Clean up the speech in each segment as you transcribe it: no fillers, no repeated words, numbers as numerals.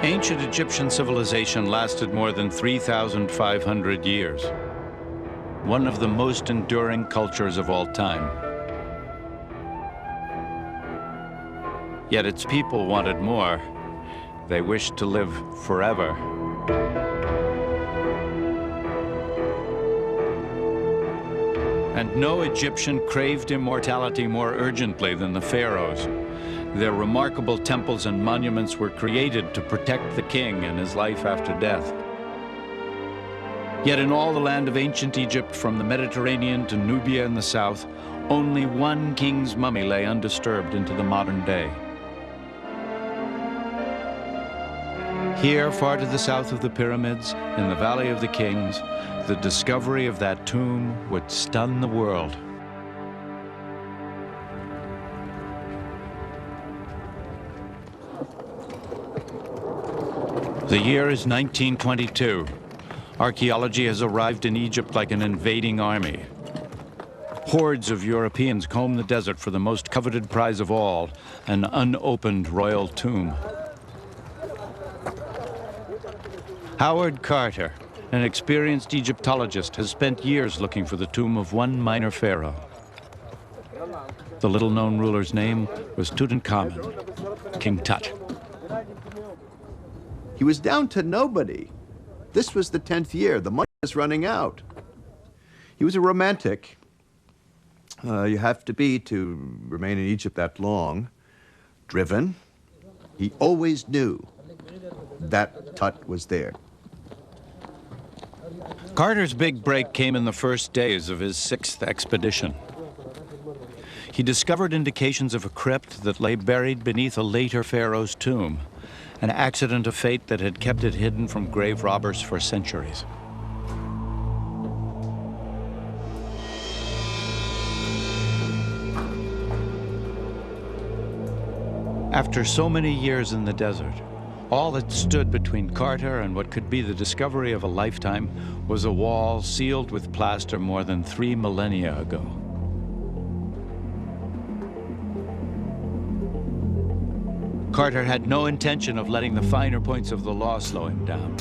Ancient Egyptian civilization lasted more than 3,500 years. One of the most enduring cultures of all time. Yet its people wanted more. They wished to live forever. And no Egyptian craved immortality more urgently than the pharaohs. Their remarkable temples and monuments were created to protect the king and his life after death. Yet in all the land of ancient Egypt, from the Mediterranean to Nubia in the south, only one king's mummy lay undisturbed into the modern day. Here, far to the south of the pyramids, in the Valley of the Kings, the discovery of that tomb would stun the world. The year is 1922. Archaeology has arrived in Egypt like an invading army. Hordes of Europeans comb the desert for the most coveted prize of all, an unopened royal tomb. Howard Carter, an experienced Egyptologist, has spent years looking for the tomb of one minor pharaoh. The little-known ruler's name was Tutankhamun, King Tut. He was down to nobody. This was the 10th year. The money was running out. He was a romantic. You have to be to remain in Egypt that long. Driven. He always knew that Tut was there. Carter's big break came in the first days of his 6th expedition. He discovered indications of a crypt that lay buried beneath a later pharaoh's tomb, an accident of fate that had kept it hidden from grave robbers for centuries. After so many years in the desert, all that stood between Carter and what could be the discovery of a lifetime was a wall sealed with plaster more than 3 millennia ago. Carter had no intention of letting the finer points of the law slow him down.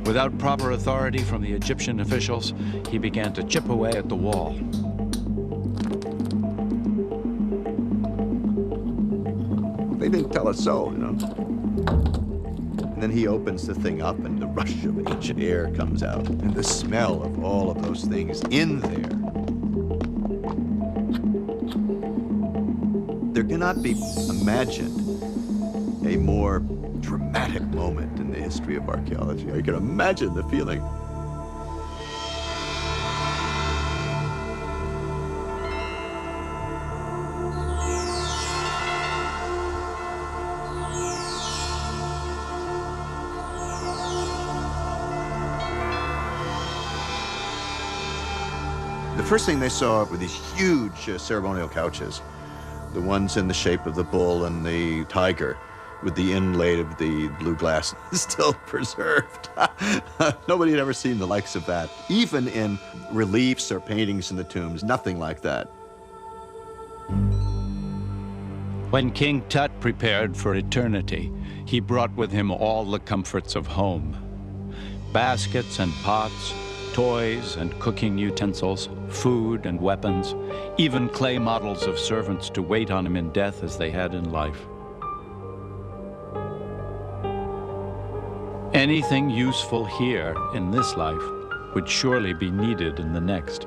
Without proper authority from the Egyptian officials, he began to chip away at the wall. They didn't tell us so, you know. And then he opens the thing up and the rush of ancient air comes out and the smell of all of those things in there. There cannot be imagined a more dramatic moment in the history of archaeology. You can imagine the feeling. The first thing they saw were these huge ceremonial couches, the ones in the shape of the bull and the tiger, with the inlay of the blue glass still preserved. Nobody had ever seen the likes of that. Even in reliefs or paintings in the tombs, nothing like that. When King Tut prepared for eternity, he brought with him all the comforts of home. Baskets and pots, toys and cooking utensils, food and weapons, even clay models of servants to wait on him in death as they had in life. Anything useful here in this life would surely be needed in the next.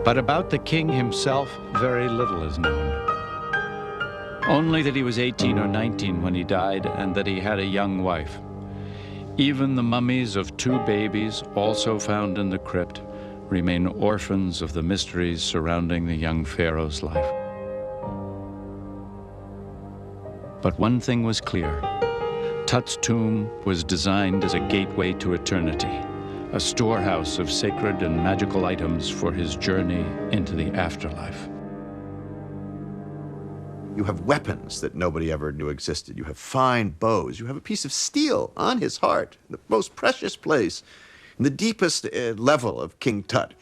But about the king himself, very little is known. Only that he was 18 or 19 when he died and that he had a young wife. Even the mummies of 2 babies, also found in the crypt, remain orphans of the mysteries surrounding the young pharaoh's life. But one thing was clear. Tut's tomb was designed as a gateway to eternity, a storehouse of sacred and magical items for his journey into the afterlife. You have weapons that nobody ever knew existed. You have fine bows. You have a piece of steel on his heart, the most precious place. In the deepest level of King Tut,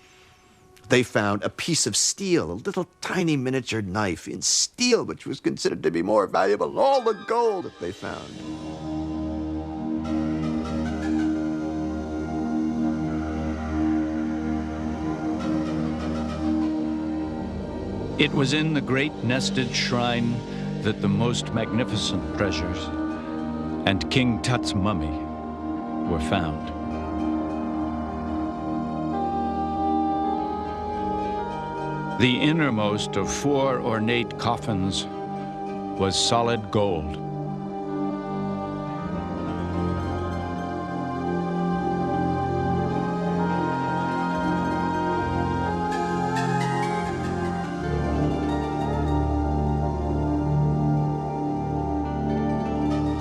they found a piece of steel, a little tiny miniature knife in steel, which was considered to be more valuable than all the gold that they found. It was in the great nested shrine that the most magnificent treasures and King Tut's mummy were found. The innermost of 4 ornate coffins was solid gold.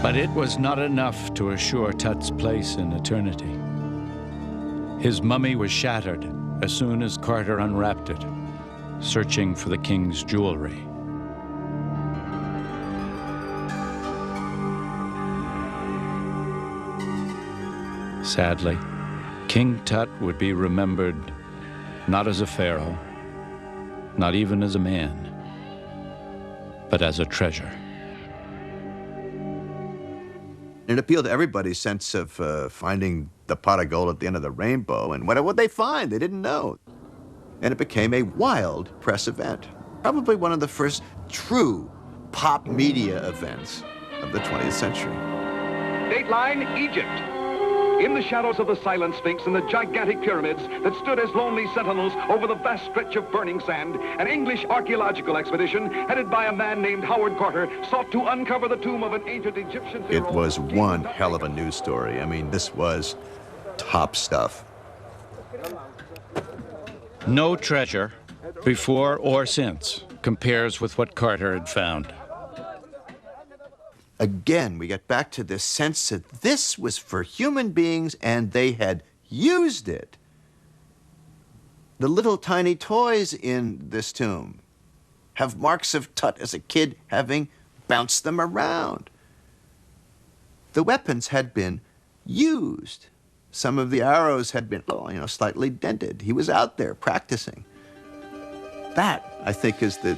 But it was not enough to assure Tut's place in eternity. His mummy was shattered as soon as Carter unwrapped it, searching for the king's jewelry. Sadly, King Tut would be remembered not as a pharaoh, not even as a man, but as a treasure. It appealed to everybody's sense of finding the pot of gold at the end of the rainbow. And what would they find? They didn't know. And it became a wild press event. Probably one of the first true pop media events of the 20th century. Dateline, Egypt. In the shadows of the silent Sphinx and the gigantic pyramids that stood as lonely sentinels over the vast stretch of burning sand, an English archaeological expedition headed by a man named Howard Carter sought to uncover the tomb of an ancient Egyptian pharaoh. It was one hell of a news story. I mean, this was top stuff. No treasure, before or since, compares with what Carter had found. Again, we get back to this sense that this was for human beings and they had used it. The little tiny toys in this tomb have marks of Tut as a kid having bounced them around. The weapons had been used. Some of the arrows had been, slightly dented. He was out there practicing. That, I think, is the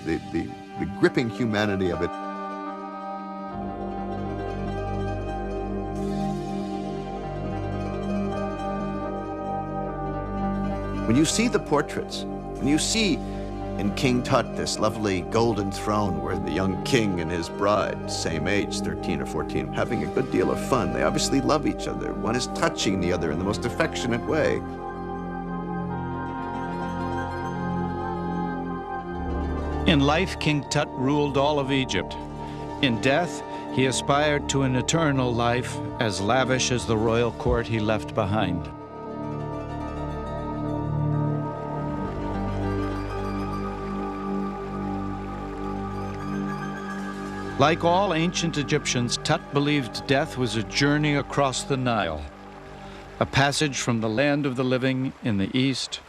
gripping humanity of it. When you see the portraits, when you see in King Tut this lovely golden throne where the young king and his bride, same age, 13 or 14, having a good deal of fun. They obviously love each other. One is touching the other in the most affectionate way. In life, King Tut ruled all of Egypt. In death, he aspired to an eternal life as lavish as the royal court he left behind. Like all ancient Egyptians, Tut believed death was a journey across the Nile, a passage from the land of the living in the east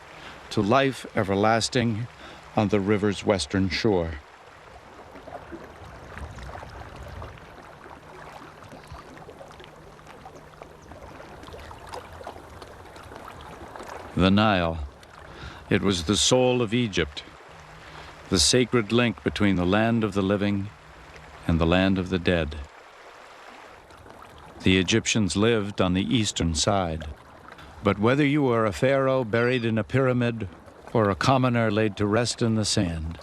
to life everlasting on the river's western shore. The Nile, it was the soul of Egypt, the sacred link between the land of the living and the land of the dead. The Egyptians lived on the eastern side, but whether you were a pharaoh buried in a pyramid or a commoner laid to rest in the sand,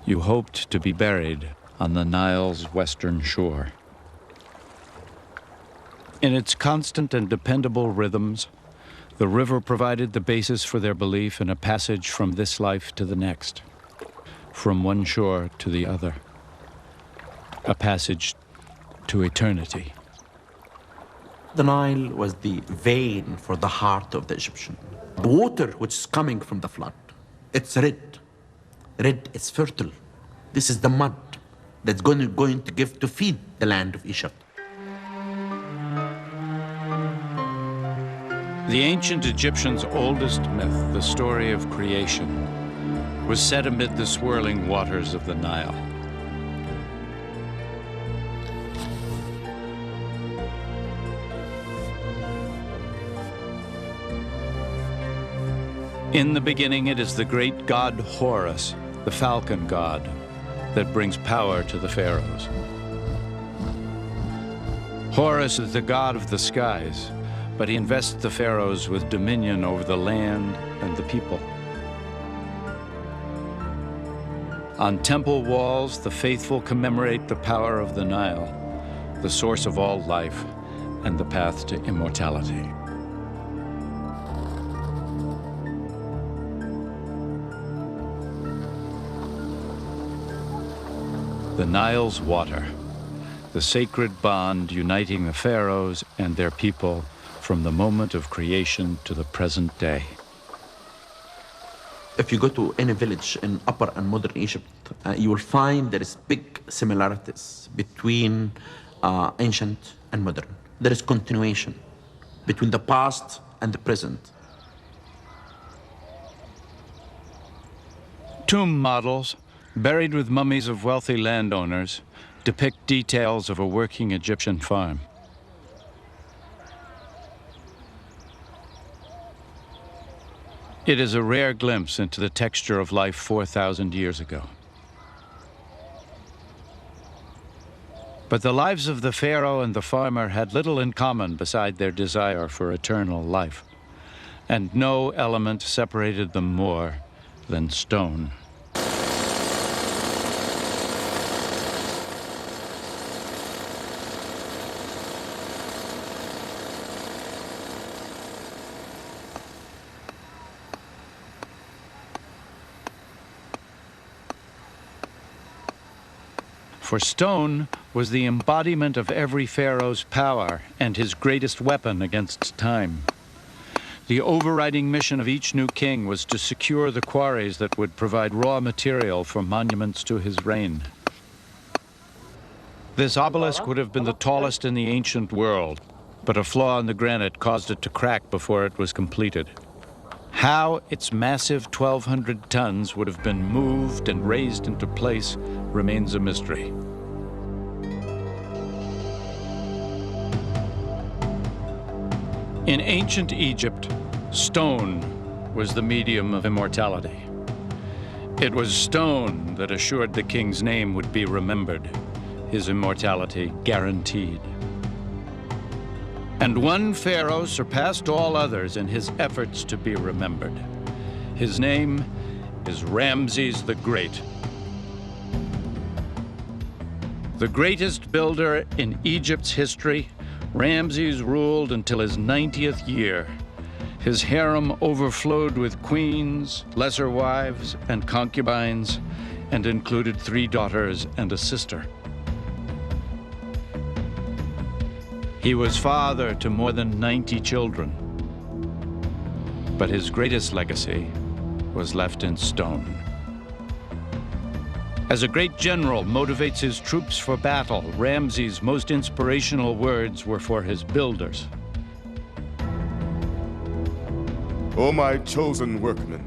you hoped to be buried on the Nile's western shore. In its constant and dependable rhythms, the river provided the basis for their belief in a passage from this life to the next, from one shore to the other. A passage to eternity. The Nile was the vein for the heart of the Egyptian. The water which is coming from the flood, it's red. Red is fertile. This is the mud that's going to give to feed the land of Egypt. The ancient Egyptians' oldest myth, the story of creation, was set amid the swirling waters of the Nile. In the beginning, it is the great god Horus, the falcon god, that brings power to the pharaohs. Horus is the god of the skies, but he invests the pharaohs with dominion over the land and the people. On temple walls, the faithful commemorate the power of the Nile, the source of all life and the path to immortality. The Nile's water, the sacred bond uniting the pharaohs and their people from the moment of creation to the present day. If you go to any village in Upper and Modern Egypt, you will find there is big similarities between ancient and modern. There is continuation between the past and the present. Tomb models, buried with mummies of wealthy landowners, depict details of a working Egyptian farm. It is a rare glimpse into the texture of life 4,000 years ago. But the lives of the pharaoh and the farmer had little in common beside their desire for eternal life, and no element separated them more than stone. For stone was the embodiment of every pharaoh's power and his greatest weapon against time. The overriding mission of each new king was to secure the quarries that would provide raw material for monuments to his reign. This obelisk would have been the tallest in the ancient world, but a flaw in the granite caused it to crack before it was completed. How its massive 1,200 tons would have been moved and raised into place remains a mystery. In ancient Egypt, stone was the medium of immortality. It was stone that assured the king's name would be remembered, his immortality guaranteed. And one pharaoh surpassed all others in his efforts to be remembered. His name is Ramses the Great. The greatest builder in Egypt's history, Ramses ruled until his 90th year. His harem overflowed with queens, lesser wives, and concubines, and included 3 daughters and a sister. He was father to more than 90 children. But his greatest legacy was left in stone. As a great general motivates his troops for battle, Ramses' most inspirational words were for his builders. O my chosen workmen,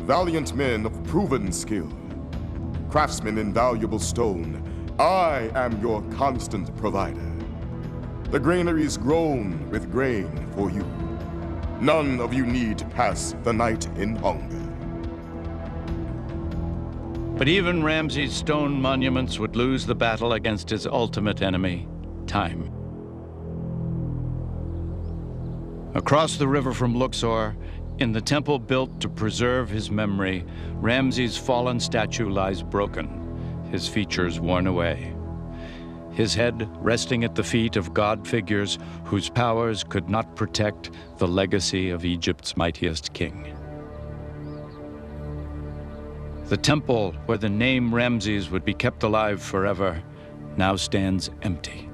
valiant men of proven skill, craftsmen in valuable stone, I am your constant provider. The granaries groan with grain for you. None of you need pass the night in hunger. But even Ramses' stone monuments would lose the battle against his ultimate enemy, time. Across the river from Luxor, in the temple built to preserve his memory, Ramses' fallen statue lies broken, his features worn away. His head resting at the feet of god figures whose powers could not protect the legacy of Egypt's mightiest king. The temple where the name Ramses would be kept alive forever now stands empty.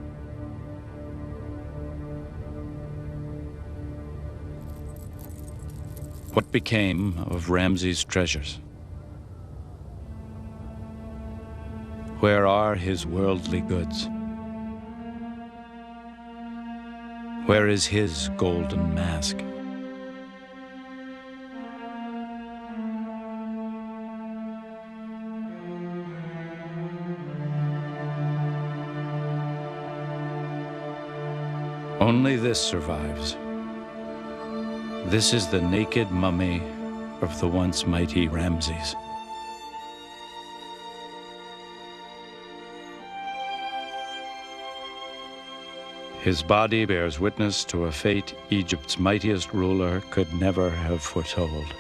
What became of Ramses' treasures? Where are his worldly goods? Where is his golden mask? Only this survives. This is the naked mummy of the once mighty Ramses. His body bears witness to a fate Egypt's mightiest ruler could never have foretold.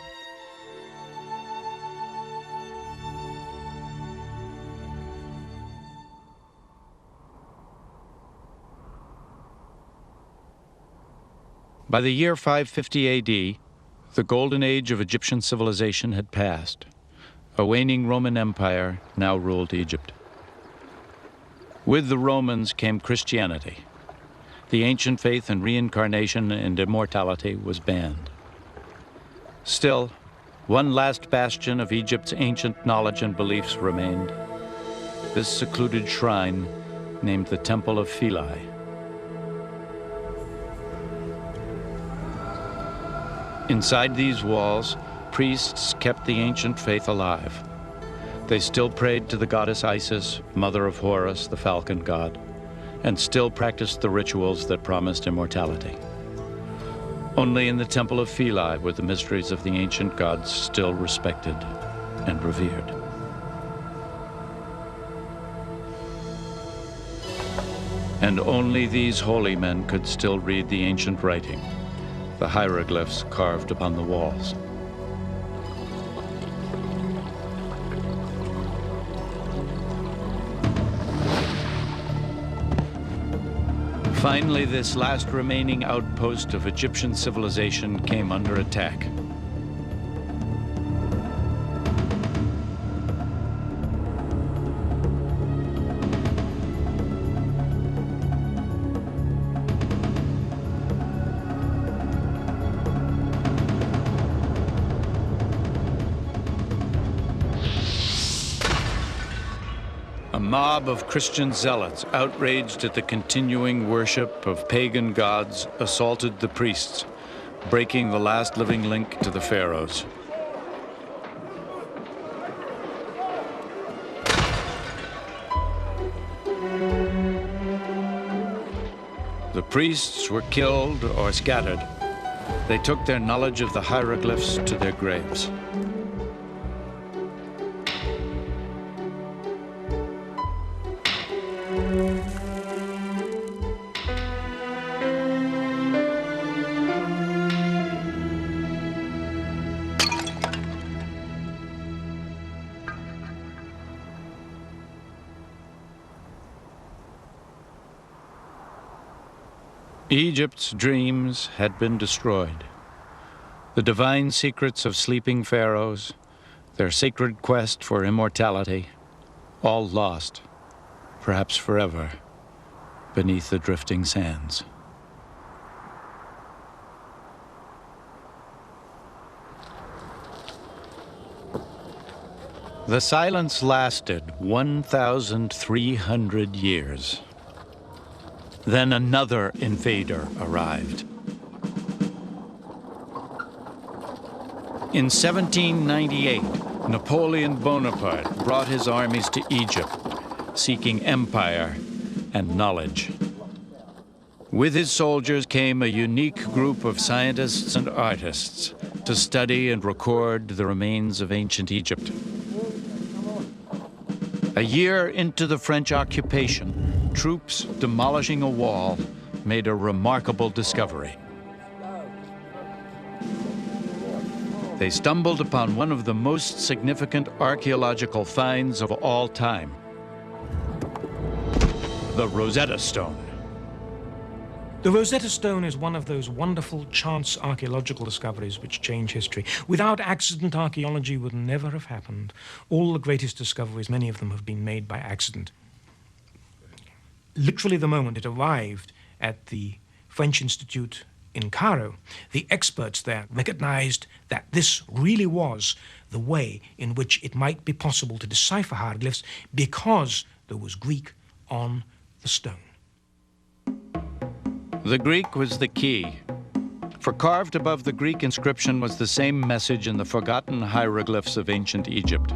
By the year 550 AD, the golden age of Egyptian civilization had passed. A waning Roman Empire now ruled Egypt. With the Romans came Christianity. The ancient faith in reincarnation and immortality was banned. Still, one last bastion of Egypt's ancient knowledge and beliefs remained. This secluded shrine named the Temple of Philae. Inside these walls, priests kept the ancient faith alive. They still prayed to the goddess Isis, mother of Horus, the falcon god, and still practiced the rituals that promised immortality. Only in the Temple of Philae were the mysteries of the ancient gods still respected and revered. And only these holy men could still read the ancient writing, the hieroglyphs carved upon the walls. Finally, this last remaining outpost of Egyptian civilization came under attack. A mob of Christian zealots, outraged at the continuing worship of pagan gods, assaulted the priests, breaking the last living link to the pharaohs. The priests were killed or scattered. They took their knowledge of the hieroglyphs to their graves. Egypt's dreams had been destroyed. The divine secrets of sleeping pharaohs, their sacred quest for immortality, all lost, perhaps forever, beneath the drifting sands. The silence lasted 1,300 years. Then another invader arrived. In 1798, Napoleon Bonaparte brought his armies to Egypt, seeking empire and knowledge. With his soldiers came a unique group of scientists and artists to study and record the remains of ancient Egypt. A year into the French occupation, troops demolishing a wall made a remarkable discovery. They stumbled upon one of the most significant archaeological finds of all time, the Rosetta Stone. The Rosetta Stone is one of those wonderful chance archaeological discoveries which change history. Without accident, archaeology would never have happened. All the greatest discoveries, many of them have been made by accident. Literally the moment it arrived at the French Institute in Cairo, the experts there recognized that this really was the way in which it might be possible to decipher hieroglyphs because there was Greek on the stone. The Greek was the key, for carved above the Greek inscription was the same message in the forgotten hieroglyphs of ancient Egypt.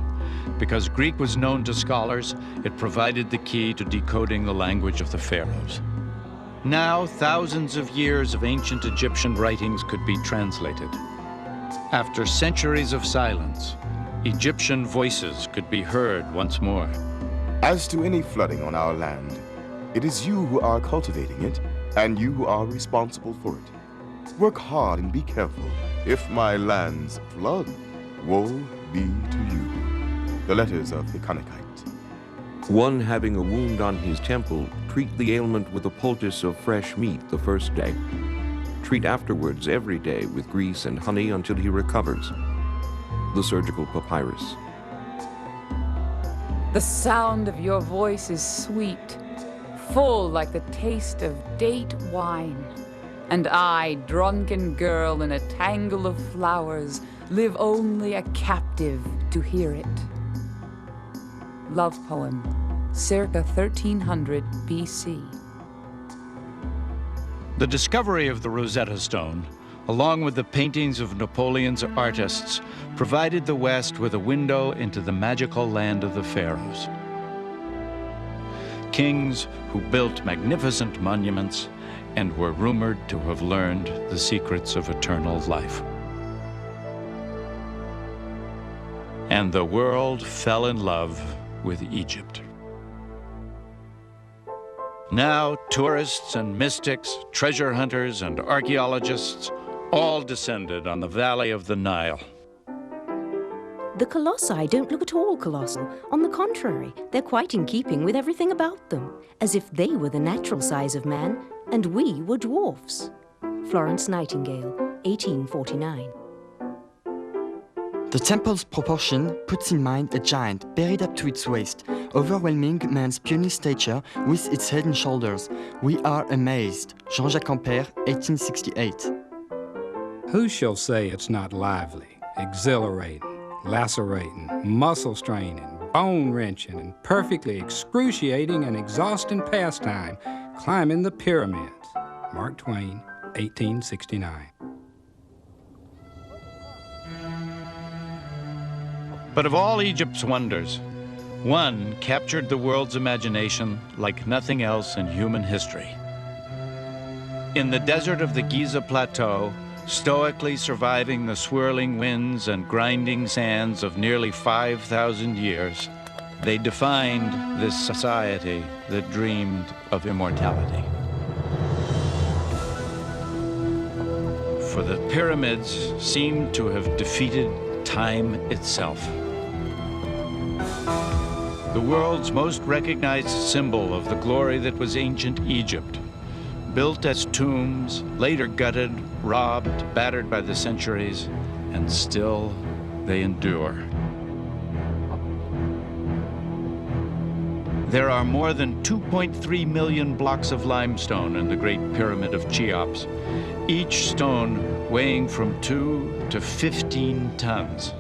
Because Greek was known to scholars, it provided the key to decoding the language of the pharaohs. Now, thousands of years of ancient Egyptian writings could be translated. After centuries of silence, Egyptian voices could be heard once more. As to any flooding on our land, it is you who are cultivating it, and you who are responsible for it. Work hard and be careful. If my lands flood, woe be to you. The letters of the Kanakite. One having a wound on his temple, treat the ailment with a poultice of fresh meat the first day. Treat afterwards every day with grease and honey until he recovers. The surgical papyrus. The sound of your voice is sweet, full like the taste of date wine. And I, drunken girl in a tangle of flowers, live only a captive to hear it. Love poem, circa 1300 BC. The discovery of the Rosetta Stone, along with the paintings of Napoleon's artists, provided the West with a window into the magical land of the pharaohs. Kings who built magnificent monuments and were rumored to have learned the secrets of eternal life. And the world fell in love with Egypt. Now, tourists and mystics, treasure hunters and archaeologists all descended on the valley of the Nile. The colossi don't look at all colossal. On the contrary, they're quite in keeping with everything about them, as if they were the natural size of man and we were dwarfs. Florence Nightingale, 1849. The temple's proportion puts in mind a giant buried up to its waist, overwhelming man's puny stature with its head and shoulders. We are amazed. Jean-Jacques Ampère, 1868. Who shall say it's not lively, exhilarating, lacerating, muscle-straining, bone-wrenching, and perfectly excruciating and exhausting pastime, climbing the pyramids? Mark Twain, 1869. But of all Egypt's wonders, one captured the world's imagination like nothing else in human history. In the desert of the Giza Plateau, stoically surviving the swirling winds and grinding sands of nearly 5,000 years, they defined this society that dreamed of immortality. For the pyramids seemed to have defeated time itself. The world's most recognized symbol of the glory that was ancient Egypt, built as tombs, later gutted, robbed, battered by the centuries, and still they endure. There are more than 2.3 million blocks of limestone in the Great Pyramid of Cheops, each stone weighing from 2 to 15 tons.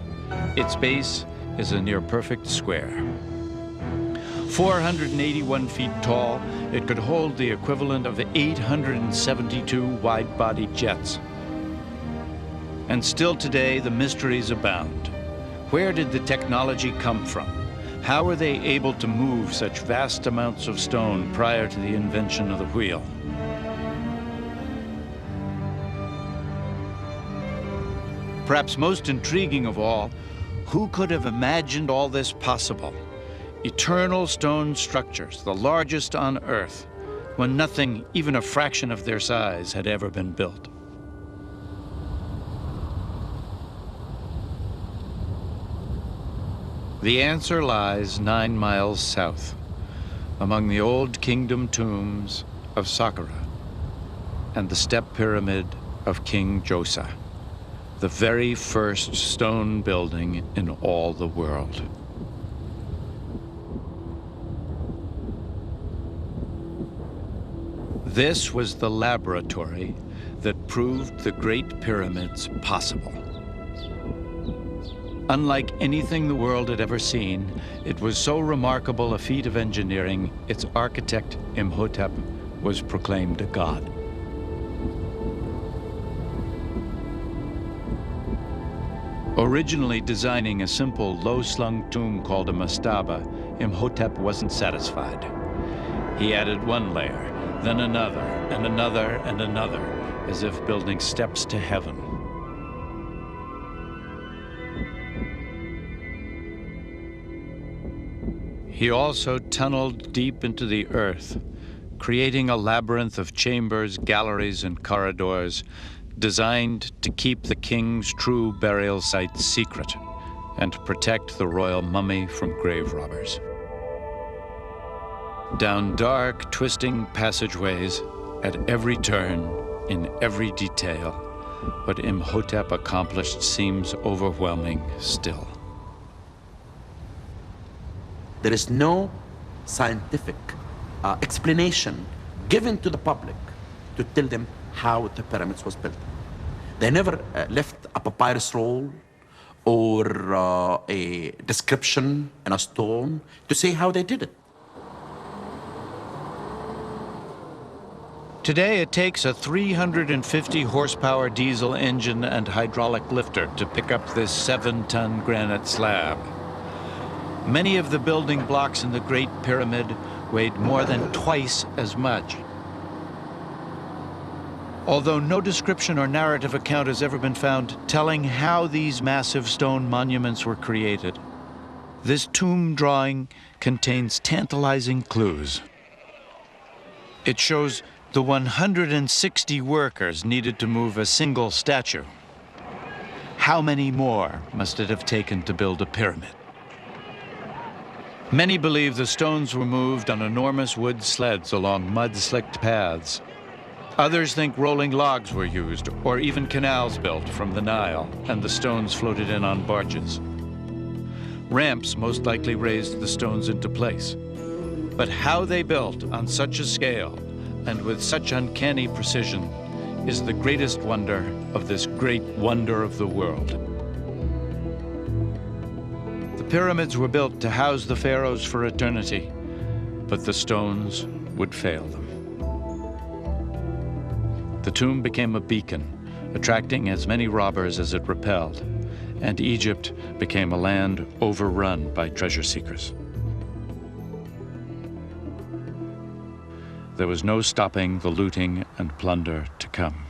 Its base is a near-perfect square. 481 feet tall, it could hold the equivalent of 872 wide-body jets. And still today, the mysteries abound. Where did the technology come from? How were they able to move such vast amounts of stone prior to the invention of the wheel? Perhaps most intriguing of all, who could have imagined all this possible? Eternal stone structures, the largest on Earth, when nothing, even a fraction of their size, had ever been built. The answer lies 9 miles south, among the old kingdom tombs of Saqqara and the step pyramid of King Djoser, the very first stone building in all the world. This was the laboratory that proved the Great Pyramids possible. Unlike anything the world had ever seen, it was so remarkable a feat of engineering, its architect, Imhotep, was proclaimed a god. Originally designing a simple, low-slung tomb called a mastaba, Imhotep wasn't satisfied. He added one layer, then another, and another, and another, as if building steps to heaven. He also tunneled deep into the earth, creating a labyrinth of chambers, galleries, and corridors designed to keep the king's true burial site secret and to protect the royal mummy from grave robbers. Down dark, twisting passageways, at every turn, in every detail, what Imhotep accomplished seems overwhelming still. There is no scientific explanation given to the public to tell them how the pyramids was built. They never left a papyrus roll or a description in a stone to say how they did it. Today, it takes a 350 horsepower diesel engine and hydraulic lifter to pick up this 7-ton granite slab. Many of the building blocks in the Great Pyramid weighed more than twice as much. Although no description or narrative account has ever been found telling how these massive stone monuments were created, this tomb drawing contains tantalizing clues. It shows the 160 workers needed to move a single statue. How many more must it have taken to build a pyramid? Many believe the stones were moved on enormous wood sleds along mud-slicked paths. Others think rolling logs were used, or even canals built from the Nile, and the stones floated in on barges. Ramps most likely raised the stones into place. But how they built on such a scale and with such uncanny precision is the greatest wonder of this great wonder of the world. The pyramids were built to house the pharaohs for eternity, but the stones would fail them. The tomb became a beacon, attracting as many robbers as it repelled, and Egypt became a land overrun by treasure seekers. There was no stopping the looting and plunder to come.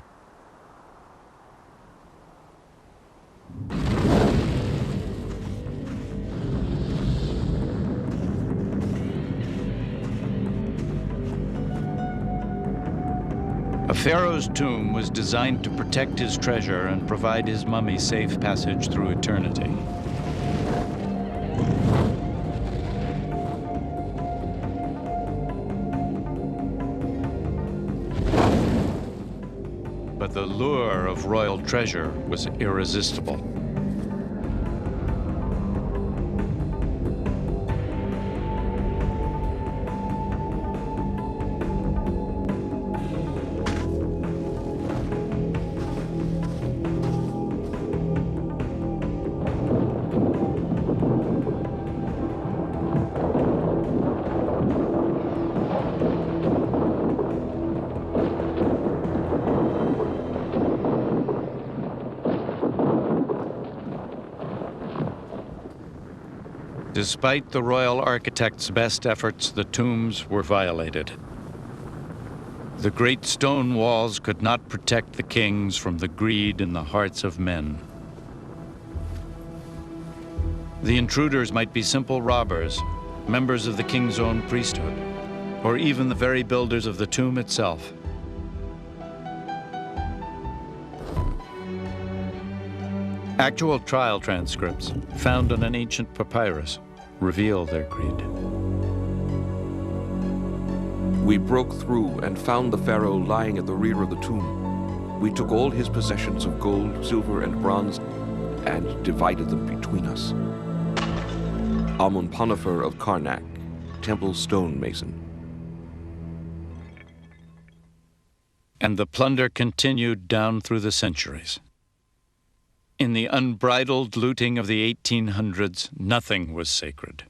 A pharaoh's tomb was designed to protect his treasure and provide his mummy safe passage through eternity. But the lure of royal treasure was irresistible. Despite the royal architect's best efforts, the tombs were violated. The great stone walls could not protect the kings from the greed in the hearts of men. The intruders might be simple robbers, members of the king's own priesthood, or even the very builders of the tomb itself. Actual trial transcripts found on an ancient papyrus reveal their greed. We broke through and found the pharaoh lying at the rear of the tomb. We took all his possessions of gold, silver, and bronze and divided them between us. Amunpanafer of Karnak, temple stonemason. And the plunder continued down through the centuries. In the unbridled looting of the 1800s, nothing was sacred.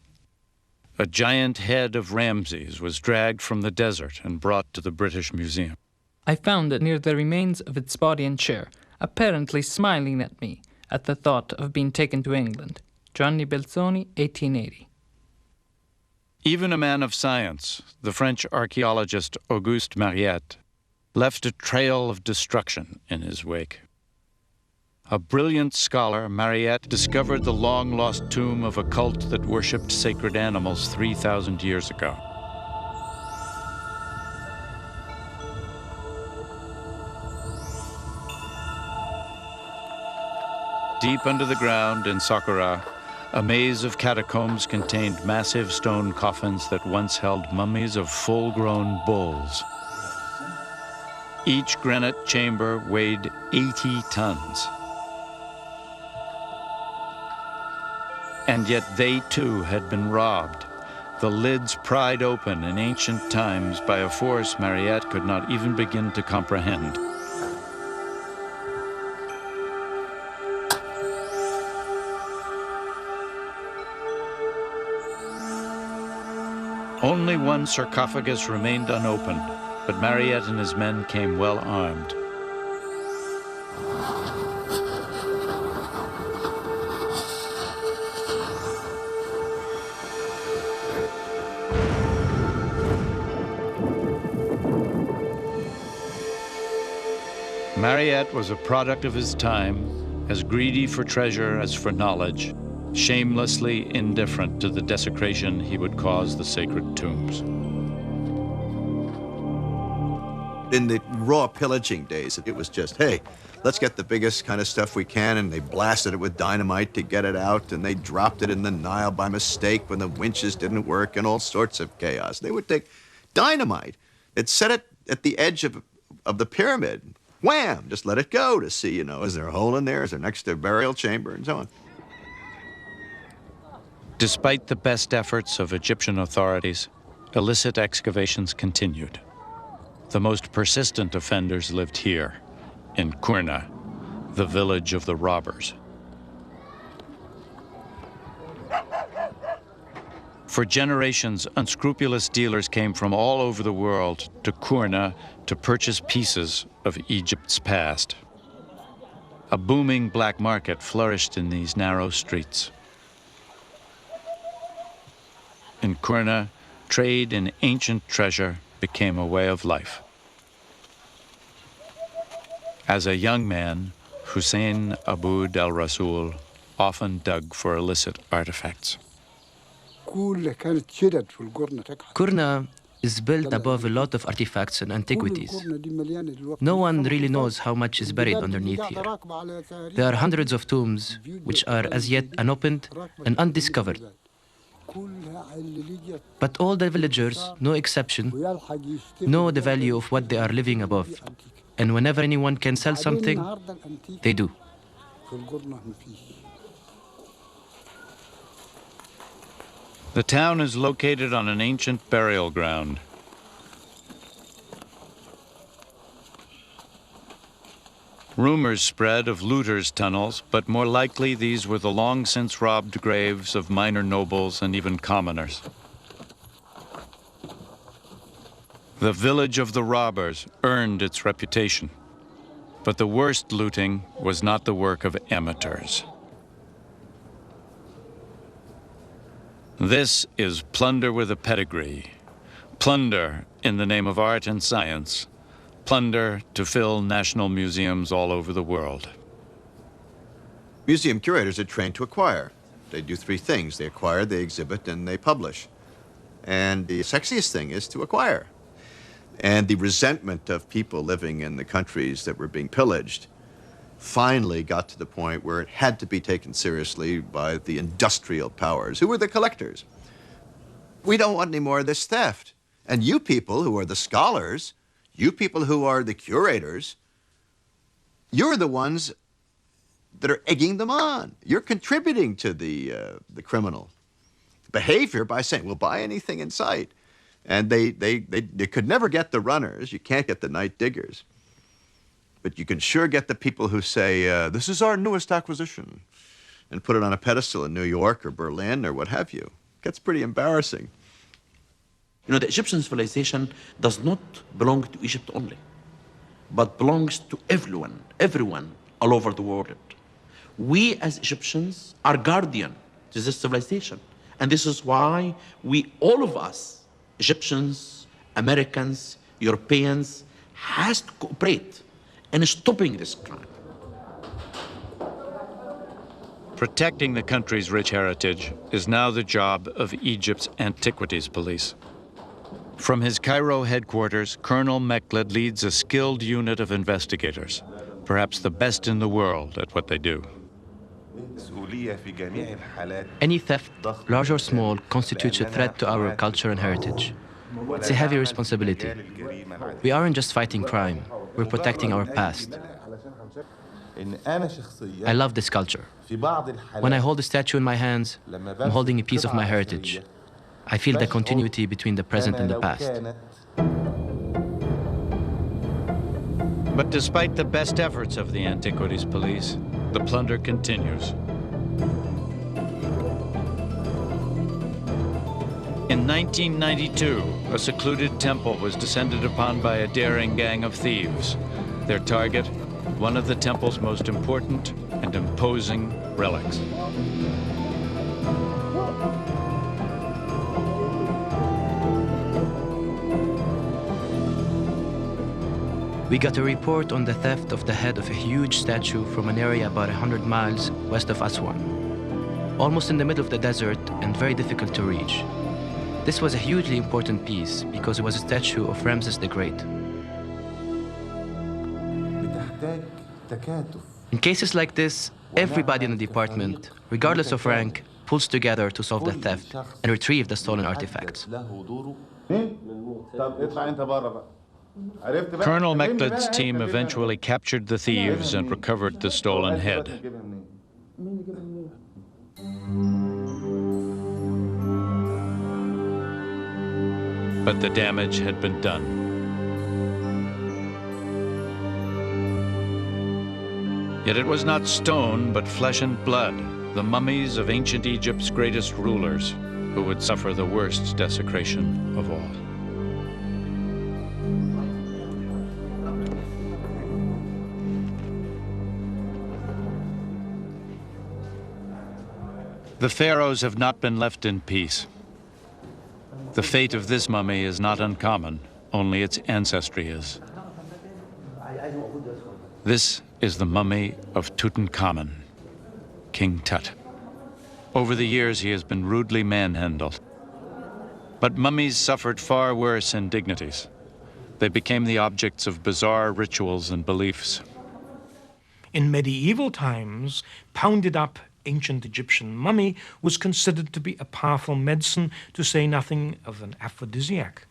A giant head of Ramses was dragged from the desert and brought to the British Museum. I found it near the remains of its body and chair, apparently smiling at me at the thought of being taken to England. Gianni Belzoni, 1880. Even a man of science, the French archaeologist Auguste Mariette, left a trail of destruction in his wake. a brilliant scholar, Mariette discovered the long-lost tomb of a cult that worshipped sacred animals 3,000 years ago. Deep under the ground in Saqqara, a maze of catacombs contained massive stone coffins that once held mummies of full-grown bulls. Each granite chamber weighed 80 tons. And yet they too had been robbed, the lids pried open in ancient times by a force Mariette could not even begin to comprehend. Only one sarcophagus remained unopened, but Mariette and his men came well armed. Mariette was a product of his time, as greedy for treasure as for knowledge, shamelessly indifferent to the desecration he would cause the sacred tombs. In the raw pillaging days, it was just, hey, let's get the biggest kind of stuff we can, and they blasted it with dynamite to get it out, and they dropped it in the Nile by mistake when the winches didn't work, and all sorts of chaos. They would take dynamite and set it at the edge of the pyramid. Wham! Just let it go to see, is there a hole in there? Is there next to a burial chamber, and so on. Despite the best efforts of Egyptian authorities, illicit excavations continued. The most persistent offenders lived here, in Kurna, the village of the robbers. For generations, unscrupulous dealers came from all over the world to Kurna to purchase pieces of Egypt's past. A booming black market flourished in these narrow streets. In Kurna, trade in ancient treasure became a way of life. As a young man, Hussein Aboud al-Rasul often dug for illicit artifacts. Kurna is built above a lot of artifacts and antiquities. No one really knows how much is buried underneath here. There are hundreds of tombs which are as yet unopened and undiscovered. But all the villagers, no exception, know the value of what they are living above. And whenever anyone can sell something, they do. The town is located on an ancient burial ground. Rumors spread of looters' tunnels, but more likely these were the long since robbed graves of minor nobles and even commoners. The village of the robbers earned its reputation, but the worst looting was not the work of amateurs. This is plunder with a pedigree, plunder in the name of art and science, plunder to fill national museums all over the world. Museum curators are trained to acquire. They do three things. They acquire, they exhibit, and they publish. And the sexiest thing is to acquire. And the resentment of people living in the countries that were being pillaged finally got to the point where it had to be taken seriously by the industrial powers, who were the collectors. We don't want any more of this theft. And you people who are the scholars, you people who are the curators, you're the ones that are egging them on. You're contributing to the criminal behavior by saying, we'll buy anything in sight. And they could never get the runners. You can't get the night diggers. But you can sure get the people who say, this is our newest acquisition, and put it on a pedestal in New York or Berlin or what have you. It gets pretty embarrassing. The Egyptian civilization does not belong to Egypt only, but belongs to everyone all over the world. We as Egyptians are guardian to this civilization. And this is why all of us, Egyptians, Americans, Europeans, has to cooperate in stopping this crime. Protecting the country's rich heritage is now the job of Egypt's Antiquities Police. From his Cairo headquarters, Colonel Mekhled leads a skilled unit of investigators, perhaps the best in the world at what they do. Any theft, large or small, constitutes a threat to our culture and heritage. It's a heavy responsibility. We aren't just fighting crime, we're protecting our past. I love this culture. When I hold a statue in my hands, I'm holding a piece of my heritage. I feel the continuity between the present and the past. But despite the best efforts of the Antiquities Police, the plunder continues. In 1992, a secluded temple was descended upon by a daring gang of thieves. Their target, one of the temple's most important and imposing relics. We got a report on the theft of the head of a huge statue from an area about 100 miles west of Aswan, almost in the middle of the desert and very difficult to reach. This was a hugely important piece because it was a statue of Ramses the Great. In cases like this, everybody in the department, regardless of rank, pulls together to solve the theft and retrieve the stolen artifacts. Colonel Mekhled's team eventually captured the thieves and recovered the stolen head. But the damage had been done. Yet it was not stone, but flesh and blood, the mummies of ancient Egypt's greatest rulers, who would suffer the worst desecration of all. The pharaohs have not been left in peace. The fate of this mummy is not uncommon, only its ancestry is. This is the mummy of Tutankhamun, King Tut. Over the years, he has been rudely manhandled. But mummies suffered far worse indignities. They became the objects of bizarre rituals and beliefs. In medieval times, pounded up ancient Egyptian mummy was considered to be a powerful medicine, to say nothing of an aphrodisiac.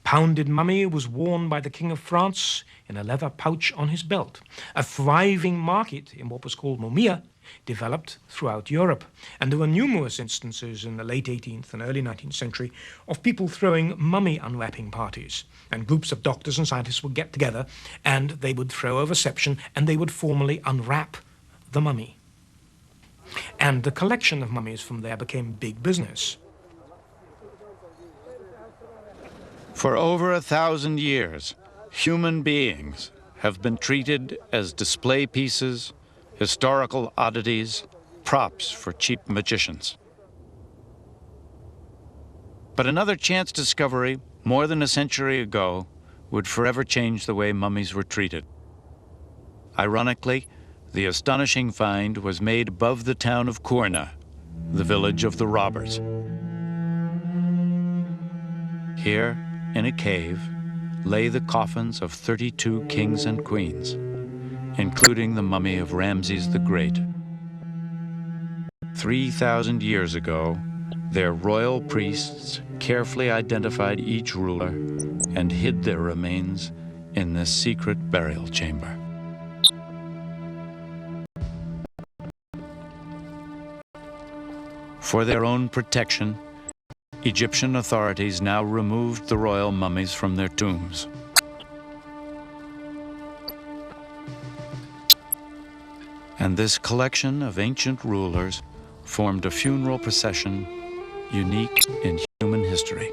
Pounded mummy was worn by the King of France in a leather pouch on his belt. A thriving market in what was called mumia developed throughout Europe, and there were numerous instances in the late 18th and early 19th century of people throwing mummy unwrapping parties, and groups of doctors and scientists would get together and they would throw a reception and they would formally unwrap the mummy. And the collection of mummies from there became big business. For over 1,000 years, human beings have been treated as display pieces, historical oddities, props for cheap magicians. But another chance discovery, more than a century ago, would forever change the way mummies were treated. Ironically, the astonishing find was made above the town of Kurna, the village of the robbers. Here, in a cave, lay the coffins of 32 kings and queens, including the mummy of Ramses the Great. 3,000 years ago, their royal priests carefully identified each ruler and hid their remains in this secret burial chamber. For their own protection, Egyptian authorities now removed the royal mummies from their tombs. And this collection of ancient rulers formed a funeral procession unique in human history.